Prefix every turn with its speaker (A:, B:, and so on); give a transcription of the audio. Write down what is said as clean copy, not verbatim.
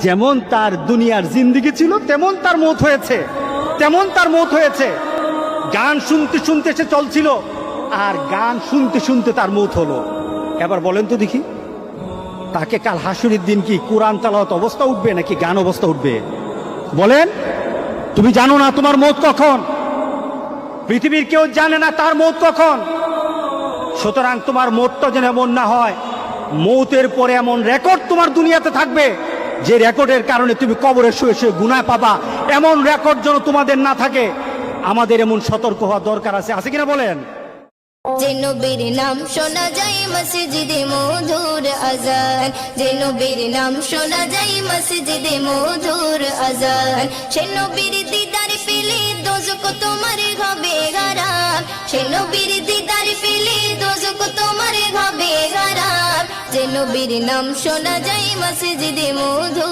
A: যেমন তার দুনিয়ার জিন্দেগি ছিল তেমন তার মৌত হয়েছে, তেমন তার মৌত হয়েছে। গান শুনতে শুনতে সে চলছিল, আর গান শুনতে শুনতে তার মৌত হলো। এবার বলেন তো দেখি, তাকে কাল হাসুরের দিন কি কোরআন তেলাওয়াত অবস্থা উঠবে নাকি গান অবস্থা উঠবে? বলেন। তুমি জানো না তোমার মৌত কখন, পৃথিবীর কেউ জানে না তার মৌত কখন। সুতরাং তোমার মৌতটা যেন এমন না হয়, মৌতের পরে এমন রেকর্ড তোমার দুনিয়াতে থাকবে যে রেকর্ডের কারণে তুমি কবরে শুয়ে শুয়ে গুনাহ পাবা। এমন রেকর্ড যেন তোমাদের না থাকে। আমাদের এমন সতর্ক হওয়া দরকার আছে, আছে কিনা বলেন?
B: যে নবীর নাম শোনা যায় মসজিদে মধুর আজান, যে নবীর নাম শোনা যায় মসজিদে মধুর আজান। সে নবীর দিদার পেলে দোজখ তোমার হবে হারাম, সে নবীর দিদার পেলে দোজখ তোমার হবে হারাম। যে নবীর নাম শোনা যায় মসজিদে মধুর